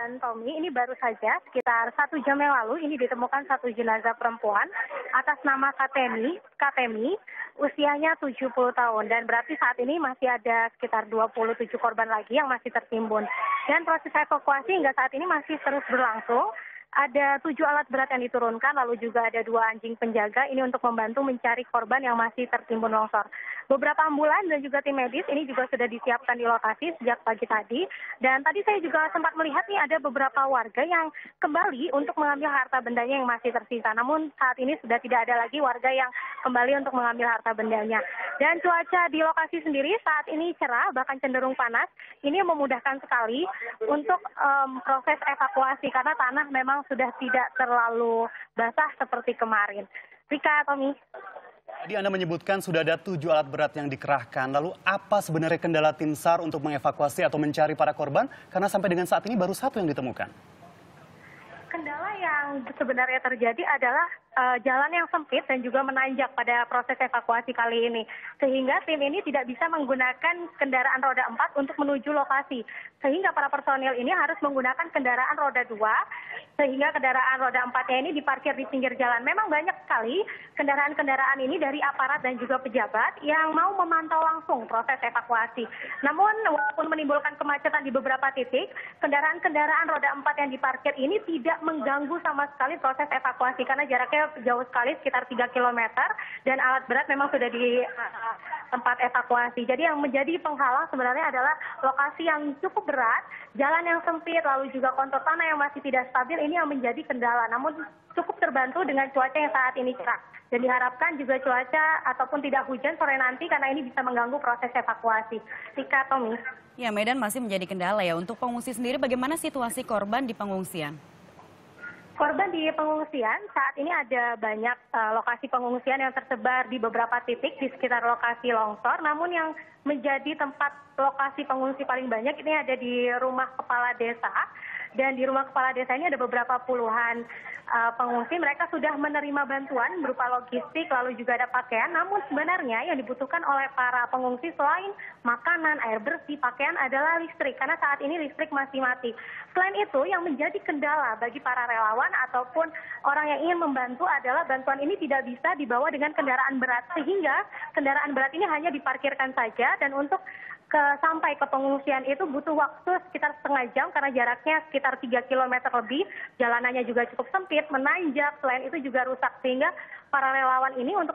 Dan Tommy, ini baru saja sekitar 1 jam yang lalu ini ditemukan satu jenazah perempuan atas nama Katemi, usianya 70 tahun. Dan berarti saat ini masih ada sekitar 27 korban lagi yang masih tertimbun. Dan proses evakuasi hingga saat ini masih terus berlangsung. Ada 7 alat berat yang diturunkan, lalu juga ada 2 anjing penjaga ini untuk membantu mencari korban yang masih tertimbun longsor. Beberapa ambulan dan juga tim medis ini juga sudah disiapkan di lokasi sejak pagi tadi. Dan tadi saya juga sempat melihat nih ada beberapa warga yang kembali untuk mengambil harta bendanya yang masih tersisa. Namun saat ini sudah tidak ada lagi warga yang kembali untuk mengambil harta bendanya. Dan cuaca di lokasi sendiri saat ini cerah, bahkan cenderung panas. Ini memudahkan sekali untuk proses evakuasi karena tanah memang sudah tidak terlalu basah seperti kemarin. Rika, Tommy. Tadi Anda menyebutkan sudah ada 7 alat berat yang dikerahkan. Lalu apa sebenarnya kendala tim SAR untuk mengevakuasi atau mencari para korban? Karena sampai dengan saat ini baru 1 yang ditemukan. Kendala yang sebenarnya terjadi adalah jalan yang sempit dan juga menanjak pada proses evakuasi kali ini. Sehingga tim ini tidak bisa menggunakan kendaraan roda 4 untuk menuju lokasi. Sehingga para personil ini harus menggunakan kendaraan roda 2, sehingga kendaraan roda 4-nya ini diparkir di pinggir jalan. Memang banyak sekali kendaraan-kendaraan ini dari aparat dan juga pejabat yang mau memantau langsung proses evakuasi. Namun walaupun menimbulkan kemacetan di beberapa titik, kendaraan-kendaraan roda 4 yang diparkir ini tidak mengganggu sama sekali proses evakuasi karena jaraknya jauh sekali sekitar 3 km dan alat berat memang sudah di tempat evakuasi. Jadi yang menjadi penghalang sebenarnya adalah lokasi yang cukup berat, jalan yang sempit, lalu juga kontur tanah yang masih tidak stabil, ini yang menjadi kendala. Namun cukup terbantu dengan cuaca yang saat ini cerah. Dan diharapkan juga cuaca ataupun tidak hujan sore nanti karena ini bisa mengganggu proses evakuasi. Rika, Tommy. Ya, Medan masih menjadi kendala ya. Untuk pengungsi sendiri bagaimana situasi korban di pengungsian? Korban di pengungsian, saat ini ada banyak lokasi pengungsian yang tersebar di beberapa titik di sekitar lokasi longsor. Namun yang menjadi tempat lokasi pengungsi paling banyak ini ada di rumah kepala desa. Dan di rumah kepala desa ini ada beberapa puluhan pengungsi. Mereka sudah menerima bantuan berupa logistik, lalu juga ada pakaian. Namun sebenarnya yang dibutuhkan oleh para pengungsi selain makanan, air bersih, pakaian adalah listrik. Karena saat ini listrik masih mati. Selain itu yang menjadi kendala bagi para relawan ataupun orang yang ingin membantu adalah bantuan ini tidak bisa dibawa dengan kendaraan berat. Sehingga kendaraan berat ini hanya diparkirkan saja dan untuk sampai ke pengungsian itu butuh waktu sekitar setengah jam karena jaraknya sekitar 3 km lebih, jalanannya juga cukup sempit, menanjak, selain itu juga rusak. Sehingga para relawan ini untuk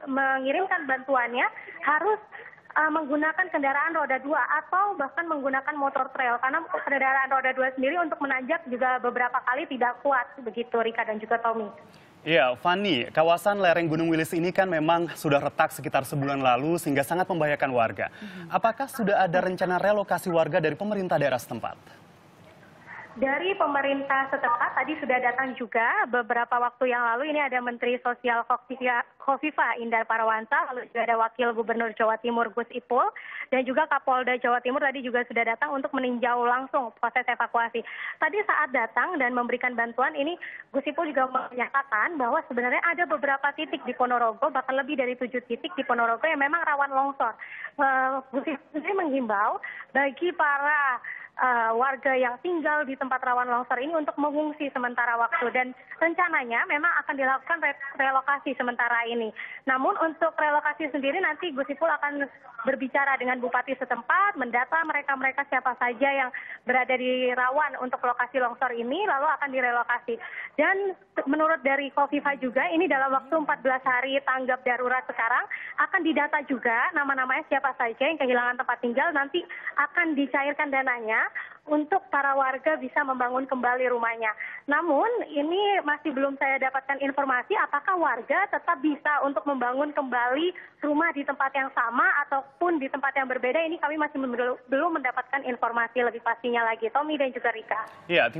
mengirimkan bantuannya harus menggunakan kendaraan roda 2 atau bahkan menggunakan motor trail. Karena kendaraan roda 2 sendiri untuk menanjak juga beberapa kali tidak kuat, begitu Rika dan juga Tommy. Ya, Fani, kawasan lereng Gunung Wilis ini kan memang sudah retak sekitar sebulan lalu sehingga sangat membahayakan warga. Apakah sudah ada rencana relokasi warga dari pemerintah daerah setempat? Dari pemerintah setempat tadi sudah datang juga beberapa waktu yang lalu. Ini ada Menteri Sosial Khofifah Indar Parawansa, lalu juga ada Wakil Gubernur Jawa Timur Gus Ipul, dan juga Kapolda Jawa Timur tadi juga sudah datang untuk meninjau langsung proses evakuasi. Tadi saat datang dan memberikan bantuan ini, Gus Ipul juga menyatakan bahwa sebenarnya ada beberapa titik di Ponorogo, bahkan lebih dari 7 titik di Ponorogo yang memang rawan longsor. Gus Ipul sendiri menghimbau bagi para warga yang tinggal di tempat rawan longsor ini untuk mengungsi sementara waktu dan rencananya memang akan dilakukan relokasi sementara ini. Namun untuk relokasi sendiri nanti Gus Ipul akan berbicara dengan bupati setempat, mendata mereka-mereka siapa saja yang berada di rawan untuk lokasi longsor ini lalu akan direlokasi. Dan menurut dari Khofifah juga ini dalam waktu 14 hari tanggap darurat sekarang akan didata juga nama-namanya siapa saja yang kehilangan tempat tinggal, nanti akan dicairkan dananya untuk para warga bisa membangun kembali rumahnya. Namun ini masih belum saya dapatkan informasi apakah warga tetap bisa untuk membangun kembali rumah di tempat yang sama ataupun di tempat yang berbeda. Ini kami masih belum mendapatkan informasi lebih pastinya lagi. Tommy dan juga Rika. Ya,